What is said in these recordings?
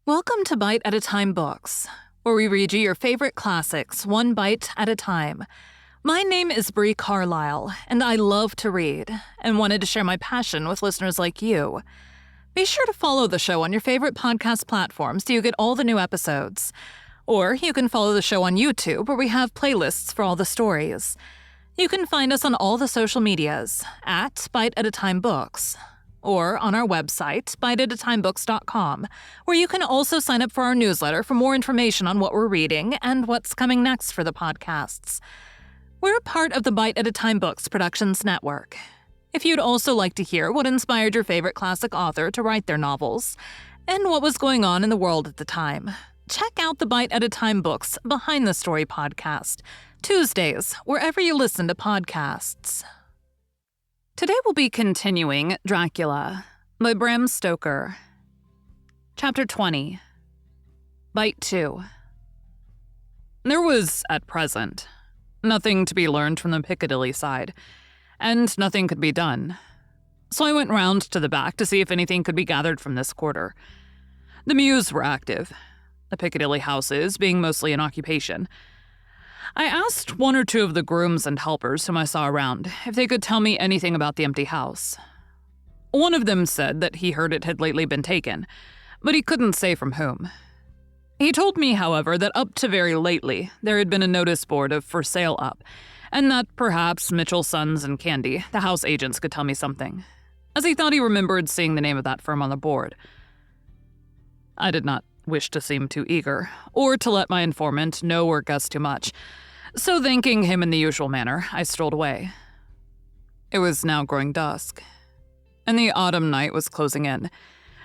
Welcome to Bite at a Time Books, where we read you your favorite classics one bite at a time. My name is Bree Carlile, and I love to read, and wanted to share my passion with listeners like you. Be sure to follow the show on your favorite podcast platforms so you get all the new episodes. Or you can follow the show on YouTube, where we have playlists for all the stories. You can find us on all the social medias at Bite at a Time Books, or on our website, biteatatimebooks.com, where you can also sign up for our newsletter for more information on what we're reading and what's coming next for the podcasts. We're part of the Bite at a Time Books Productions Network. If you'd also like to hear what inspired your favorite classic author to write their novels, and what was going on in the world at the time, check out the Bite at a Time Books Behind the Story podcast, Tuesdays, wherever you listen to podcasts. Today we'll be continuing Dracula by Bram Stoker. Chapter 20. Bite 2. There was, at present, nothing to be learned from the Piccadilly side, and nothing could be done. So I went round to the back to see if anything could be gathered from this quarter. The mews were active, the Piccadilly houses being mostly in occupation. I asked one or two of the grooms and helpers whom I saw around if they could tell me anything about the empty house. One of them said that he heard it had lately been taken, but he couldn't say from whom. He told me, however, that up to very lately there had been a notice board of for sale up, and that perhaps Mitchell, Sons and Candy, the house agents, could tell me something, as he thought he remembered seeing the name of that firm on the board. I did not wish to seem too eager, or to let my informant know or guess too much, so thanking him in the usual manner, I strolled away. It was now growing dusk, and the autumn night was closing in,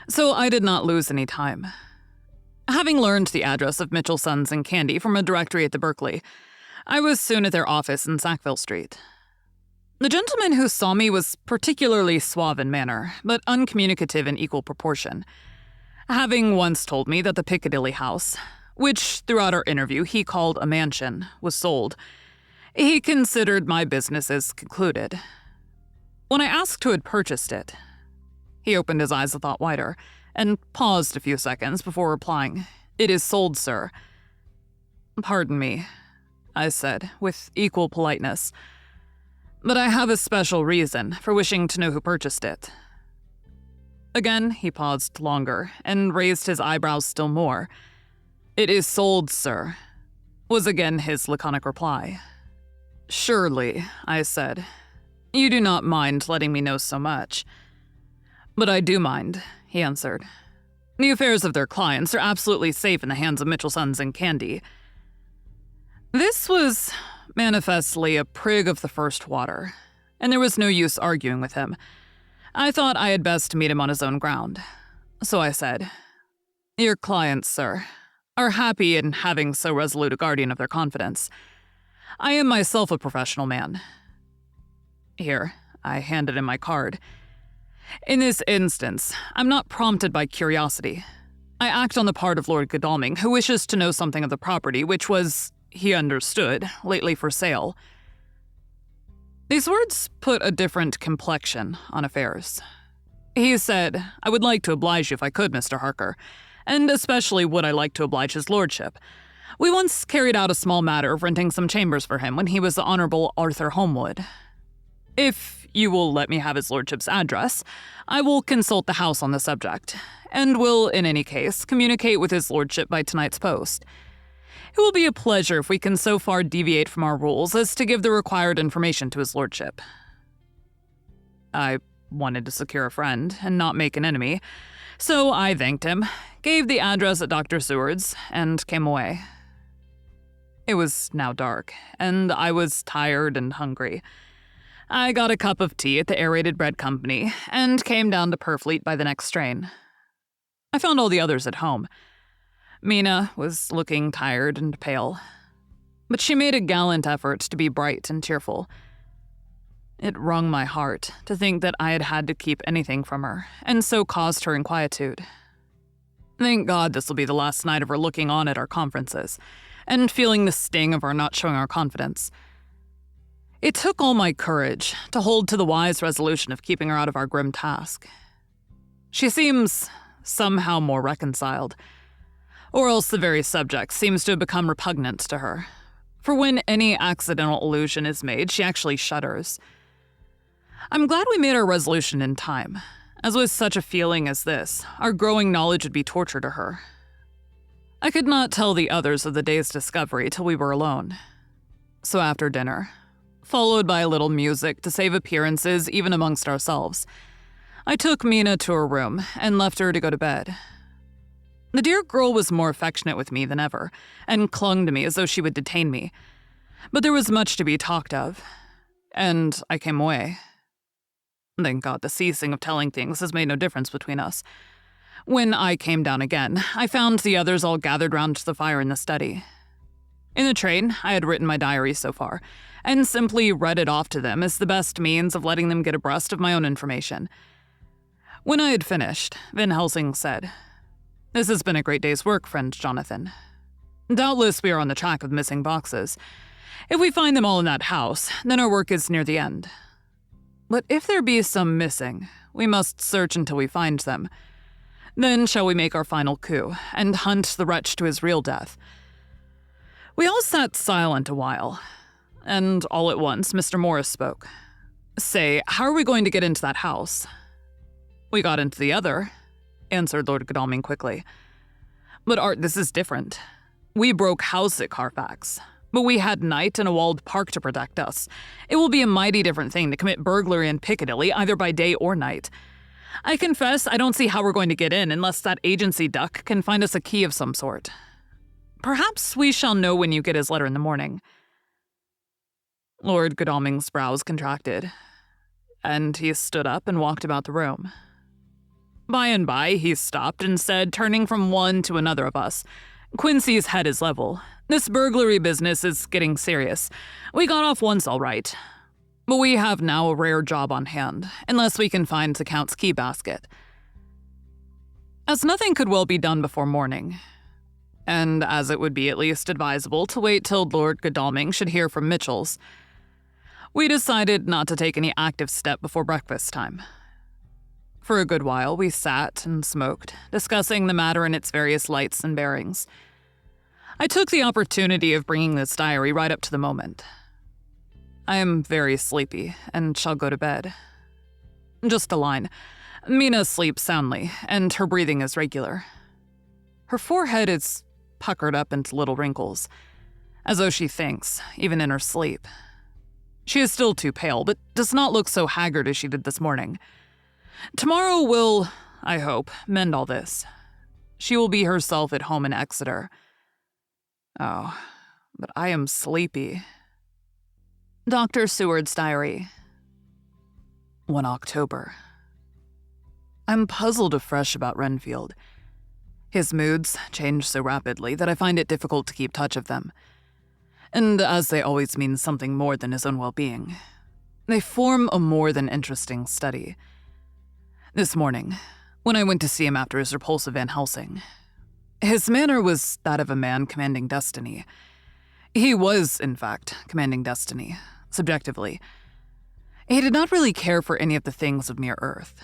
so I did not lose any time. Having learned the address of Mitchell, Sons and Candy from a directory at the Berkeley, I was soon at their office in Sackville Street. The gentleman who saw me was particularly suave in manner, but uncommunicative in equal proportion. Having once told me that the Piccadilly house, which throughout our interview he called a mansion, was sold, he considered my business as concluded. When I asked who had purchased it, he opened his eyes a thought wider, and paused a few seconds before replying, "It is sold, sir." "Pardon me," I said, with equal politeness, "but I have a special reason for wishing to know who purchased it." Again he paused longer, and raised his eyebrows still more. "It is sold, sir," was again his laconic reply. "Surely," I said, "you do not mind letting me know so much." "But I do mind," he answered. "The affairs of their clients are absolutely safe in the hands of Mitchell, Sons and Candy." This was manifestly a prig of the first water, and there was no use arguing with him. I thought I had best meet him on his own ground. So I said, "Your clients, sir, are happy in having so resolute a guardian of their confidence. I am myself a professional man." Here, I handed him my card. "In this instance, I'm not prompted by curiosity. I act on the part of Lord Godalming, who wishes to know something of the property which was, he understood, lately for sale." These words put a different complexion on affairs. He said, "I would like to oblige you if I could, Mr. Harker, and especially would I like to oblige his lordship. We once carried out a small matter of renting some chambers for him when he was the Honorable Arthur Holmwood. If you will let me have his lordship's address, I will consult the house on the subject, and will, in any case, communicate with his lordship by tonight's post. It will be a pleasure if we can so far deviate from our rules as to give the required information to his lordship." I wanted to secure a friend and not make an enemy, so I thanked him, gave the address at Dr. Seward's, and came away. It was now dark, and I was tired and hungry. I got a cup of tea at the Aerated Bread Company, and came down to Purfleet by the next train. I found all the others at home. Mina was looking tired and pale, but she made a gallant effort to be bright and cheerful. It wrung my heart to think that I had had to keep anything from her, and so caused her inquietude. Thank God this will be the last night of her looking on at our conferences, and feeling the sting of our not showing our confidence. It took all my courage to hold to the wise resolution of keeping her out of our grim task. She seems somehow more reconciled, Or else the very subject seems to have become repugnant to her. For when any accidental allusion is made, she actually shudders. I'm glad we made our resolution in time, as with such a feeling as this, our growing knowledge would be torture to her. I could not tell the others of the day's discovery till we were alone. So after dinner, followed by a little music to save appearances even amongst ourselves, I took Mina to her room and left her to go to bed. The dear girl was more affectionate with me than ever, and clung to me as though she would detain me. But there was much to be talked of, and I came away. Thank God the ceasing of telling things has made no difference between us. When I came down again, I found the others all gathered round the fire in the study. In the train, I had written my diary so far, and simply read it off to them as the best means of letting them get abreast of my own information. When I had finished, Van Helsing said, "This has been a great day's work, friend Jonathan. Doubtless we are on the track of missing boxes. If we find them all in that house, then our work is near the end. But if there be some missing, we must search until we find them. Then shall we make our final coup, and hunt the wretch to his real death." We all sat silent a while, and all at once Mr. Morris spoke. "Say, how are we going to get into that house?" "We got into the other," answered Lord Godalming quickly. "But Art, this is different. We broke house at Carfax, but we had night and a walled park to protect us. It will be a mighty different thing to commit burglary in Piccadilly either by day or night. I confess I don't see how we're going to get in unless that agency duck can find us a key of some sort. Perhaps we shall know when you get his letter in the morning." Lord Godalming's brows contracted, and he stood up and walked about the room. By and by, he stopped and said, turning from one to another of us, "Quincy's head is level. This burglary business is getting serious. We got off once all right. But we have now a rare job on hand, unless we can find the Count's key basket." As nothing could well be done before morning, and as it would be at least advisable to wait till Lord Godalming should hear from Mitchell's, we decided not to take any active step before breakfast time. For a good while, we sat and smoked, discussing the matter in its various lights and bearings. I took the opportunity of bringing this diary right up to the moment. I am very sleepy and shall go to bed. Just a line. Mina sleeps soundly, and her breathing is regular. Her forehead is puckered up into little wrinkles, as though she thinks, even in her sleep. She is still too pale, but does not look so haggard as she did this morning. Tomorrow will, I hope, mend all this. She will be herself at home in Exeter. Oh, but I am sleepy. Dr. Seward's diary. 1 October. I'm puzzled afresh about Renfield. His moods change so rapidly that I find it difficult to keep touch of them. And as they always mean something more than his own well-being, they form a more than interesting study. This morning, when I went to see him after his repulse of Van Helsing, his manner was that of a man commanding destiny. He was, in fact, commanding destiny, subjectively. He did not really care for any of the things of mere earth.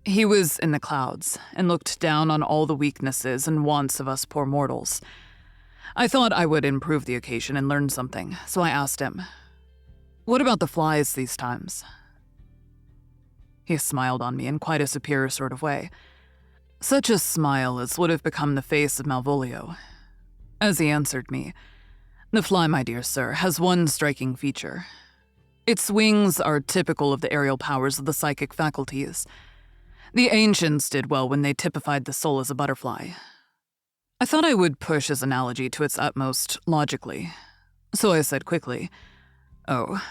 He was in the clouds and looked down on all the weaknesses and wants of us poor mortals. I thought I would improve the occasion and learn something, so I asked him, "What about the flies these times?" He smiled on me in quite a superior sort of way. Such a smile as would have become the face of Malvolio. As he answered me, "The fly, my dear sir, has one striking feature. Its wings are typical of the aerial powers of the psychic faculties. The ancients did well when they typified the soul as a butterfly." I thought I would push his analogy to its utmost logically, so I said quickly, "Oh,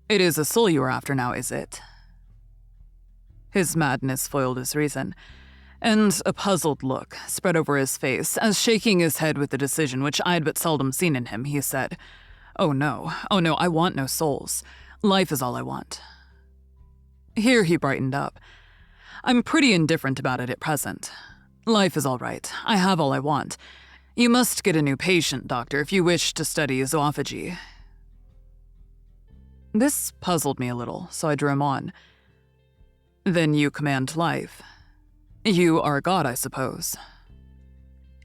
it is a soul you are after now, is it?" His madness foiled his reason, and a puzzled look spread over his face as, shaking his head with a decision which I had but seldom seen in him, he said, oh no, I want no souls. Life is all I want." Here he brightened up. "I'm pretty indifferent about it at present. Life is all right. I have all I want. You must get a new patient, doctor, if you wish to study zoophagy." This puzzled me a little, so I drew him on. "Then you command life. You are a god, I suppose."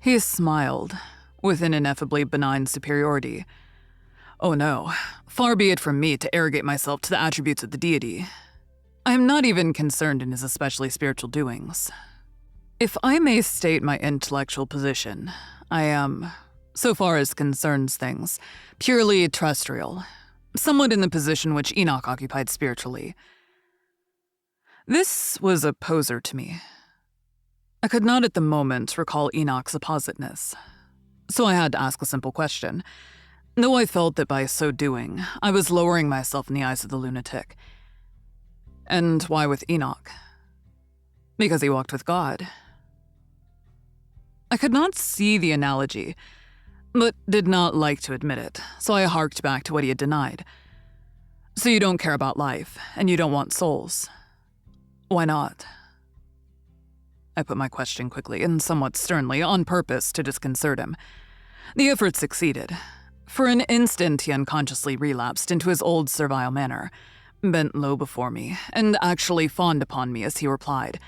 He smiled, with an ineffably benign superiority. Oh no, far be it from me to arrogate myself to the attributes of the deity. I am not even concerned in his especially spiritual doings. If I may state my intellectual position, I am, so far as concerns things, purely terrestrial, somewhat in the position which Enoch occupied spiritually. This was a poser to me. I could not at the moment recall Enoch's appositeness, so I had to ask a simple question, though I felt that by so doing, I was lowering myself in the eyes of the lunatic. And why with Enoch? Because he walked with God. I could not see the analogy, but did not like to admit it, so I harked back to what he had denied. So you don't care about life, and you don't want souls. Why not? I put my question quickly and somewhat sternly, on purpose to disconcert him. The effort succeeded. For an instant, he unconsciously relapsed into his old servile manner, bent low before me, and actually fawned upon me as he replied,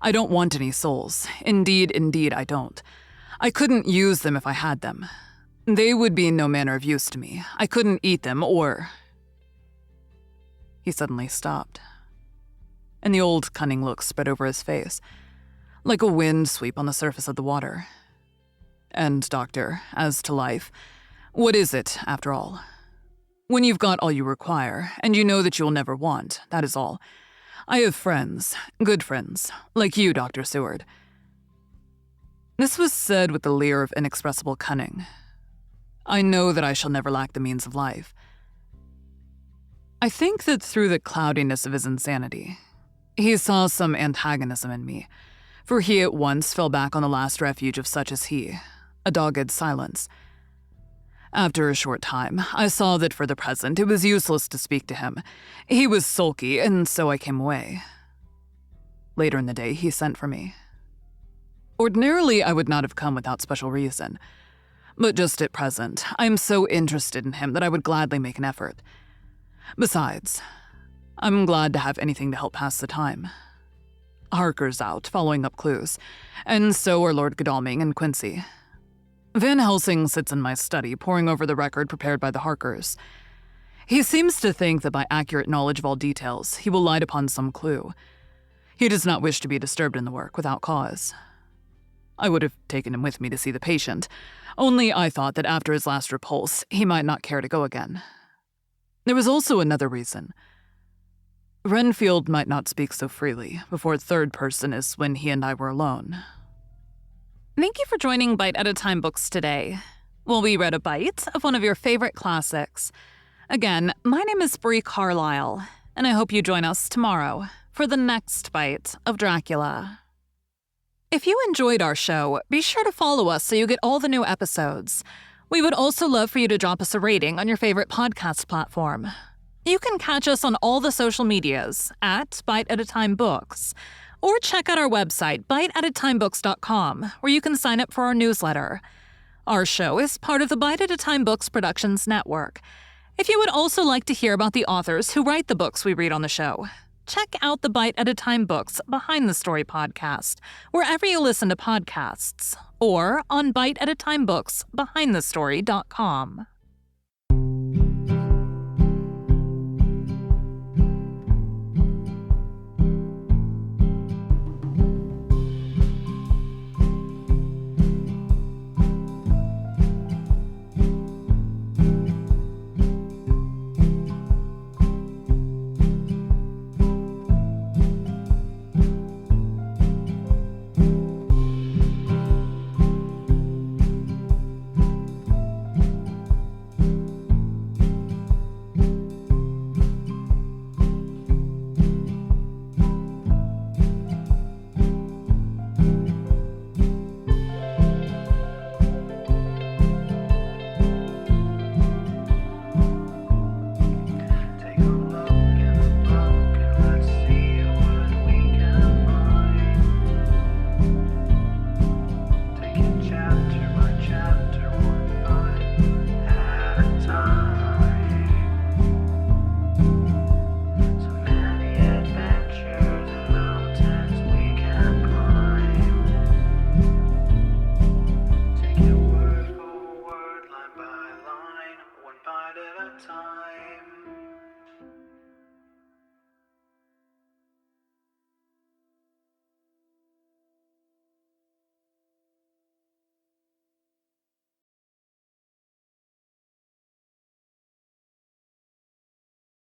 I don't want any souls. Indeed, I don't. I couldn't use them if I had them. They would be no manner of use to me. I couldn't eat them, or... He suddenly stopped, and the old cunning look spread over his face, like a wind sweep on the surface of the water. And, Doctor, as to life, what is it, after all? When you've got all you require, and you know that you will never want, that is all. I have friends, good friends, like you, Dr. Seward. This was said with the leer of inexpressible cunning. I know that I shall never lack the means of life. I think that through the cloudiness of his insanity, he saw some antagonism in me, for he at once fell back on the last refuge of such as he, a dogged silence. After a short time, I saw that for the present it was useless to speak to him. He was sulky, and so I came away. Later in the day, he sent for me. Ordinarily, I would not have come without special reason, but just at present, I am so interested in him that I would gladly make an effort. Besides, I'm glad to have anything to help pass the time. Harker's out, following up clues, and so are Lord Godalming and Quincy. Van Helsing sits in my study, poring over the record prepared by the Harkers. He seems to think that by accurate knowledge of all details, he will light upon some clue. He does not wish to be disturbed in the work without cause. I would have taken him with me to see the patient, only I thought that after his last repulse, he might not care to go again. There was also another reason. Renfield might not speak so freely before a third person as when he and I were alone. Thank you for joining Bite at a Time Books today. Well, we read a bite of one of your favorite classics. Again, my name is Bree Carlile, and I hope you join us tomorrow for the next bite of Dracula. If you enjoyed our show, be sure to follow us so you get all the new episodes. We would also love for you to drop us a rating on your favorite podcast platform. You can catch us on all the social medias at Bite at a Time Books, or check out our website, biteatatimebooks.com, where you can sign up for our newsletter. Our show is part of the Bite at a Time Books Productions Network. If you would also like to hear about the authors who write the books we read on the show, check out the Bite at a Time Books Behind the Story podcast, wherever you listen to podcasts, or on biteatatimebooksbehindthestory.com.